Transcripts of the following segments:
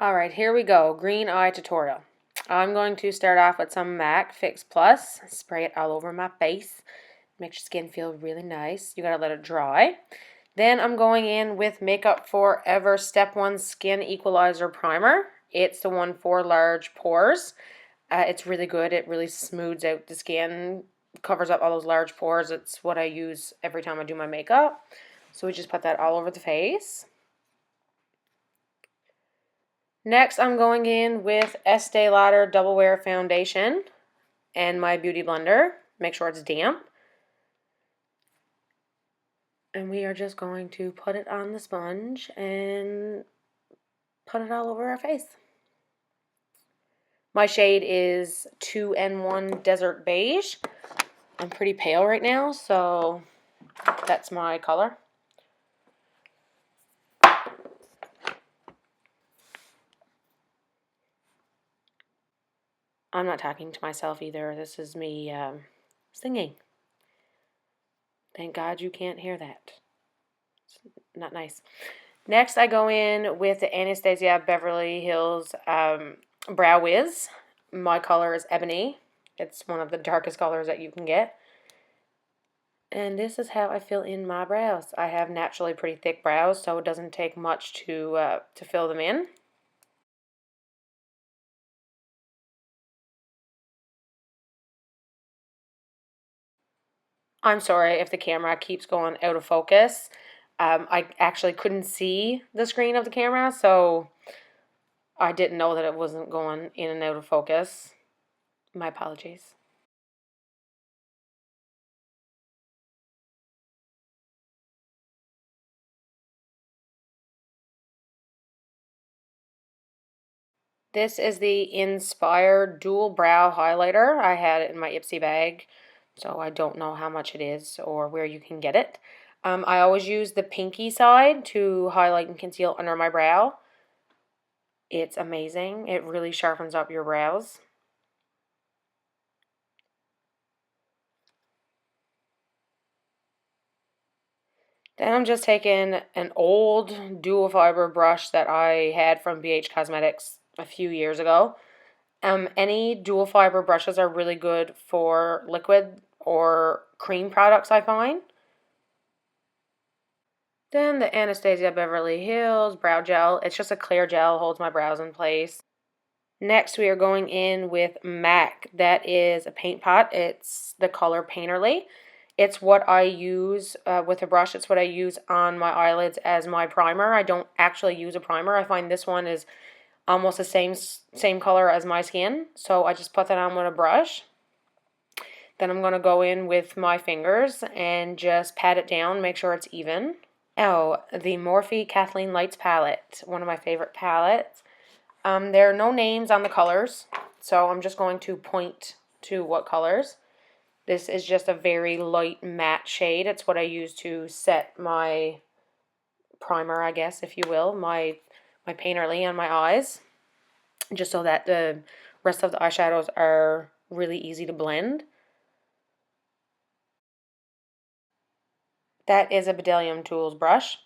Alright, here we go. Green eye tutorial. I'm going to start off with some MAC Fix Plus. Spray it all over my face. Makes your skin feel really nice. You gotta let it dry. Then I'm going in with Makeup Forever Step 1 Skin Equalizer Primer. It's the one for large pores. It's really good. It really smooths out the skin, covers up all those large pores. It's what I use every time I do my makeup. So we just put that all over the face. Next, I'm going in with Estee Lauder Double Wear Foundation and my Beauty Blender. Make sure it's damp. And we are just going to put it on the sponge and put it all over our face. My shade is 2N1 Desert Beige. I'm pretty pale right now, so that's my color. I'm not talking to myself either. This is me singing. Thank God you can't hear that. It's not nice. Next, I go in with the Anastasia Beverly Hills Brow Wiz. My color is Ebony. It's one of the darkest colors that you can get. And this is how I fill in my brows. I have naturally pretty thick brows, so it doesn't take much to fill them in. I'm sorry if the camera keeps going out of focus. I actually couldn't see the screen of the camera, so I didn't know that it wasn't going in and out of focus. My apologies. This is the Inspire Dual Brow Highlighter. I had it in my Ipsy bag, so I don't know how much it is or where you can get it. I always use the pinky side to highlight and conceal under my brow. It's amazing. It really sharpens up your brows. Then I'm just taking an old dual fiber brush that I had from BH Cosmetics a few years ago. Any dual fiber brushes are really good for liquid or cream products, I find. Then the Anastasia Beverly Hills Brow Gel. It's just a clear gel, holds my brows in place. Next, we are going in with MAC. That is a paint pot. It's the color Painterly. It's what I use with a brush. It's what I use on my eyelids as my primer. I don't actually use a primer. I find this one is almost the same color as my skin. So I just put that on with a brush. Then I'm going to go in with my fingers and just pat it down, make sure it's even. Oh, the Morphe Kathleen Lights palette, one of my favorite palettes. There are no names on the colors, so I'm just going to point to what colors. This is just a very light matte shade. It's what I use to set my primer, I guess, if you will, my Painterly on my eyes, just so that the rest of the eyeshadows are really easy to blend. That is a Bdellium Tools brush.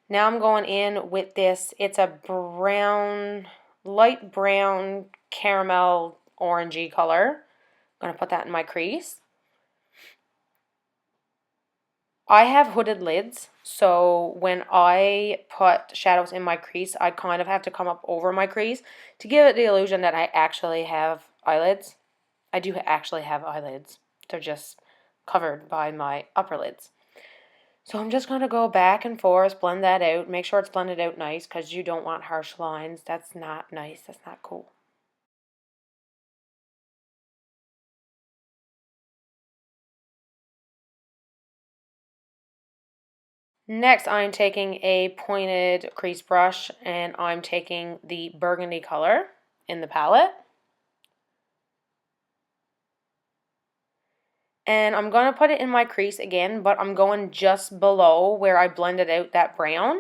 Now I'm going in with this. It's a brown, light brown, caramel, orangey color. I'm going to put that in my crease. I have hooded lids, so when I put shadows in my crease, I kind of have to come up over my crease to give it the illusion that I actually have eyelids. I do actually have eyelids. They're just covered by my upper lids. So I'm just going to go back and forth, blend that out, make sure it's blended out nice because you don't want harsh lines. That's not nice. That's not cool. Next, I'm taking a pointed crease brush and I'm taking the burgundy color in the palette. And I'm going to put it in my crease again, but I'm going just below where I blended out that brown.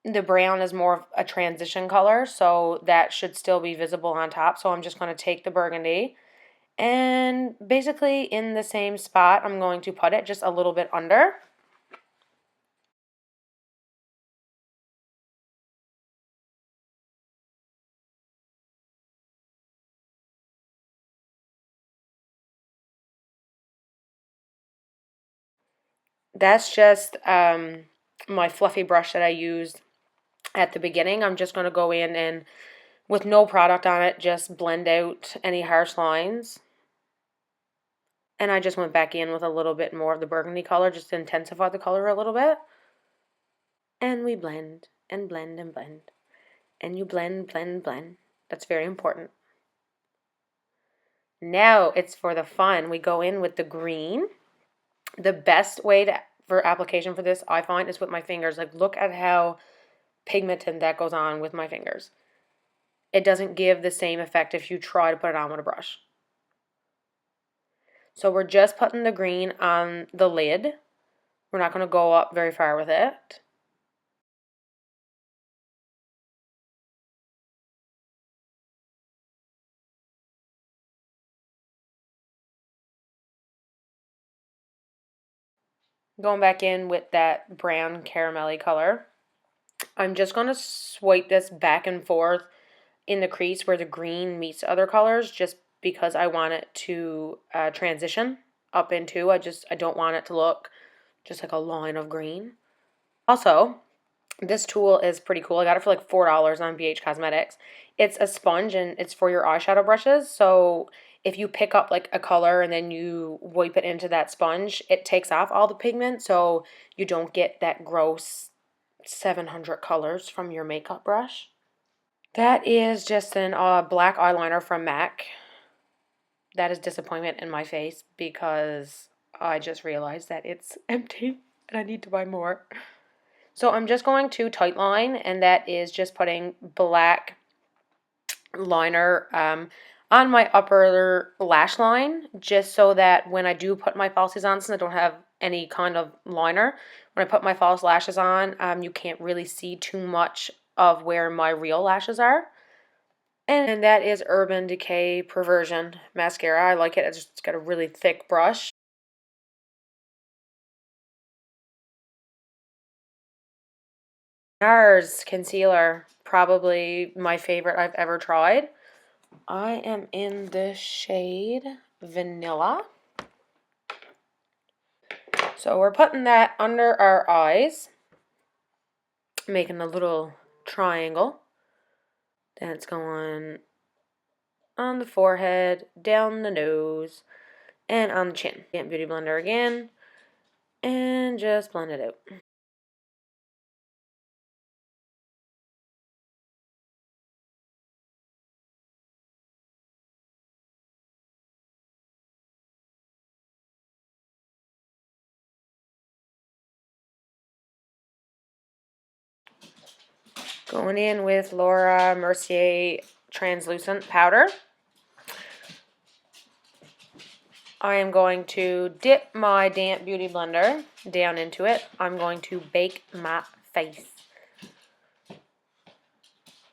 The brown is more of a transition color, so that should still be visible on top. So I'm just going to take the burgundy and basically in the same spot, I'm going to put it just a little bit under. that's just my fluffy brush that I used at the beginning. I'm just going to go in and, with no product on it, just blend out any harsh lines. And I just went back in with a little bit more of the burgundy color just to intensify the color a little bit. And we blend and blend and blend. And you blend, blend, blend. That's very important. Now it's for the fun. We go in with the green. The best way for application for this, I find, is with my fingers. Like, look at how pigmented that goes on with my fingers. It doesn't give the same effect if you try to put it on with a brush. So we're just putting the green on the lid. We're not going to go up very far with it. Going back in with that brown caramelly color. I'm just going to swipe this back and forth in the crease where the green meets other colors, just because I want it to transition up into. I don't want it to look just like a line of green. Also, this tool is pretty cool. I got it for like $4 on BH Cosmetics. It's a sponge and it's for your eyeshadow brushes. So if you pick up like a color and then you wipe it into that sponge, it takes off all the pigment, so you don't get that gross 700 colors from your makeup brush. That is just an black eyeliner from MAC. That is disappointment in my face because I just realized that it's empty and I need to buy more. So I'm just going to tightline, and that is just putting black liner on my upper lash line, just so that when I do put my falsies on, since I don't have any kind of liner, when I put my false lashes on, you can't really see too much of where my real lashes are. And that is Urban Decay Perversion Mascara. I like it. It's got a really thick brush. NARS concealer, probably my favorite I've ever tried. I am in the shade Vanilla. So we're putting that under our eyes, making a little triangle. Then it's going on the forehead, down the nose, and on the chin. Beauty blender again, and just blend it out. Going in with Laura Mercier translucent powder. I am going to dip my damp beauty blender down into it. I'm going to bake my face.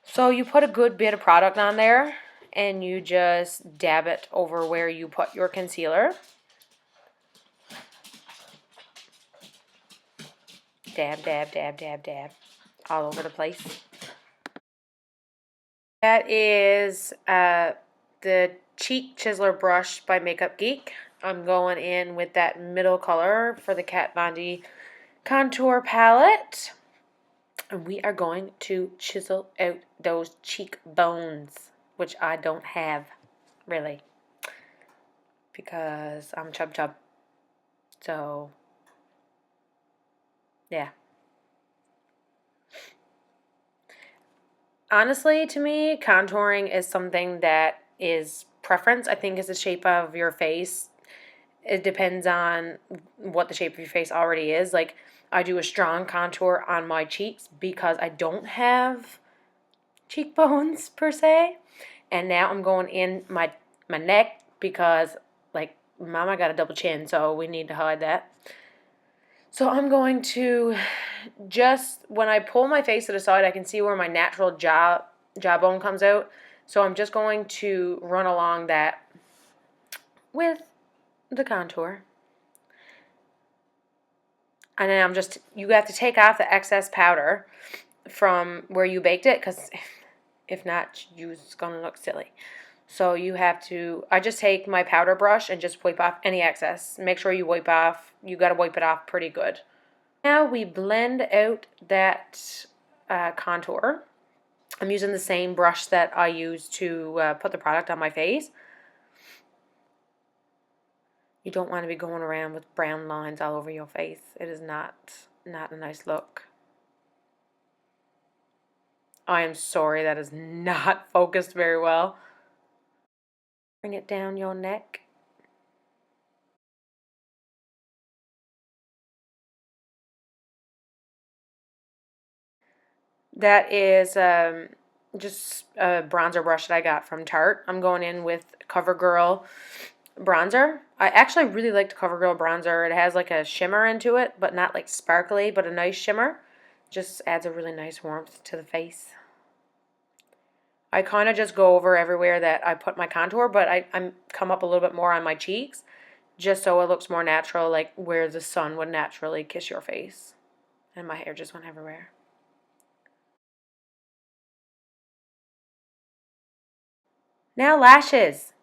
So you put a good bit of product on there and you just dab it over where you put your concealer. Dab, dab, dab, dab, dab, all over the place. That is the Cheek Chiseler brush by Makeup Geek. I'm going in with that middle color for the Kat Von D contour palette. And we are going to chisel out those cheekbones, which I don't have, really, because I'm chub chub. So, yeah. Honestly, to me, contouring is something that is preference. I think is the shape of your face. It depends on what the shape of your face already is. Like, I do a strong contour on my cheeks because I don't have cheekbones per se. And now I'm going in my neck because, like, Mama got a double chin, so we need to hide that. So I'm going to just, when I pull my face to the side, I can see where my natural jawbone comes out. So I'm just going to run along that with the contour. And then you have to take off the excess powder from where you baked it, because if not, you're going to look silly. So you have to, I just take my powder brush and just wipe off any excess. Make sure you wipe off, you got to wipe it off pretty good. Now we blend out that contour. I'm using the same brush that I use to put the product on my face. You don't want to be going around with brown lines all over your face. It is not a nice look. I am sorry, that is not focused very well. Bring it down your neck. That is just a bronzer brush that I got from Tarte. I'm going in with CoverGirl bronzer. I actually really liked CoverGirl bronzer. It has like a shimmer into it, but not like sparkly, but a nice shimmer. Just adds a really nice warmth to the face. I kind of just go over everywhere that I put my contour, but I come up a little bit more on my cheeks, just so it looks more natural, like where the sun would naturally kiss your face. And my hair just went everywhere. Now lashes.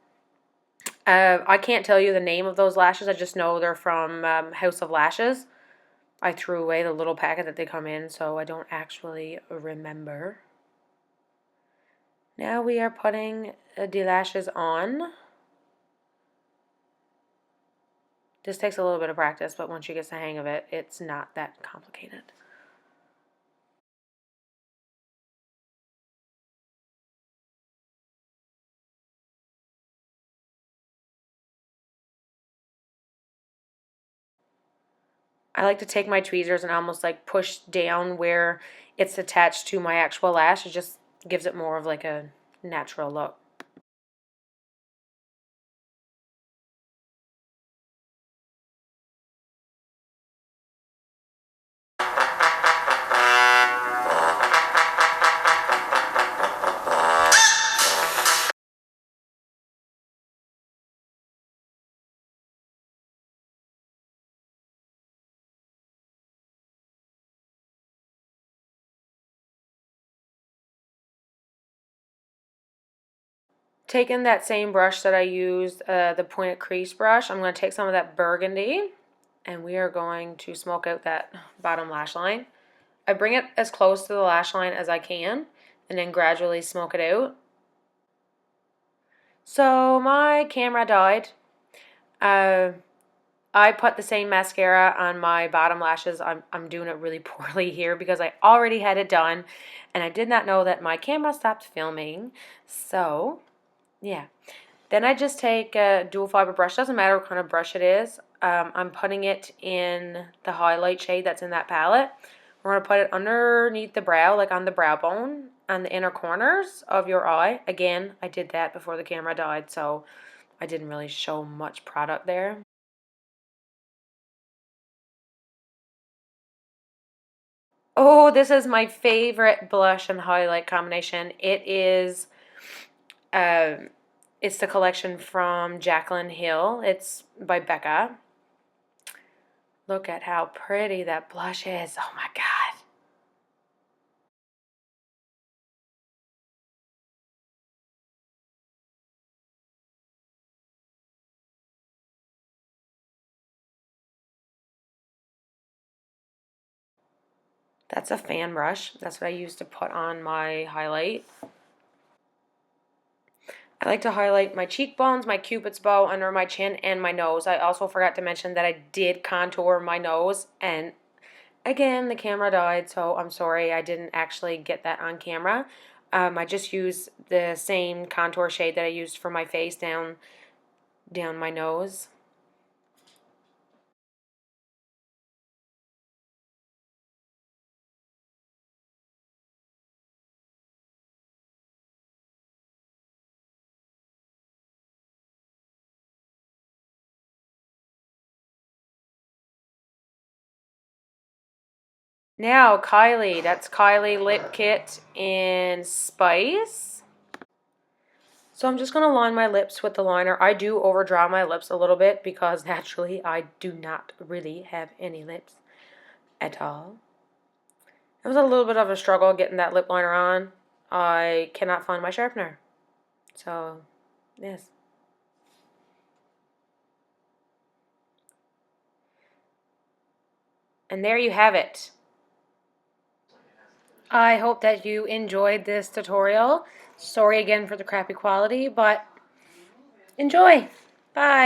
I can't tell you the name of those lashes. I just know they're from House of Lashes. I threw away the little packet that they come in, so I don't actually remember. Now we are putting the lashes on. This takes a little bit of practice, but once you get the hang of it, it's not that complicated. I like to take my tweezers and almost like push down where it's attached to my actual lash. It just gives it more of like a natural look. Taking that same brush that I used, the pointed crease brush, I'm going to take some of that burgundy and we are going to smoke out that bottom lash line. I bring it as close to the lash line as I can and then gradually smoke it out. So my camera died. I put the same mascara on my bottom lashes. I'm doing it really poorly here because I already had it done and I did not know that my camera stopped filming. So, yeah. Then I just take a dual fiber brush. Doesn't matter what kind of brush it is. I'm putting it in the highlight shade that's in that palette. We're going to put it underneath the brow, like on the brow bone, on the inner corners of your eye. Again, I did that before the camera died, so I didn't really show much product there. Oh, this is my favorite blush and highlight combination. Um, it's the collection from Jaclyn Hill. It's by Becca. Look at how pretty that blush is. Oh my God. That's a fan brush. That's what I use to put on my highlight. I like to highlight my cheekbones, my cupid's bow under my chin, and my nose. I also forgot to mention that I did contour my nose, and again, the camera died, so I'm sorry I didn't actually get that on camera. I just used the same contour shade that I used for my face down my nose. Now, Kylie. That's Kylie Lip Kit in Spice. So I'm just going to line my lips with the liner. I do overdraw my lips a little bit because naturally I do not really have any lips at all. It was a little bit of a struggle getting that lip liner on. I cannot find my sharpener. So Yes. And there you have it. I hope that you enjoyed this tutorial. Sorry again for the crappy quality, but enjoy. Bye.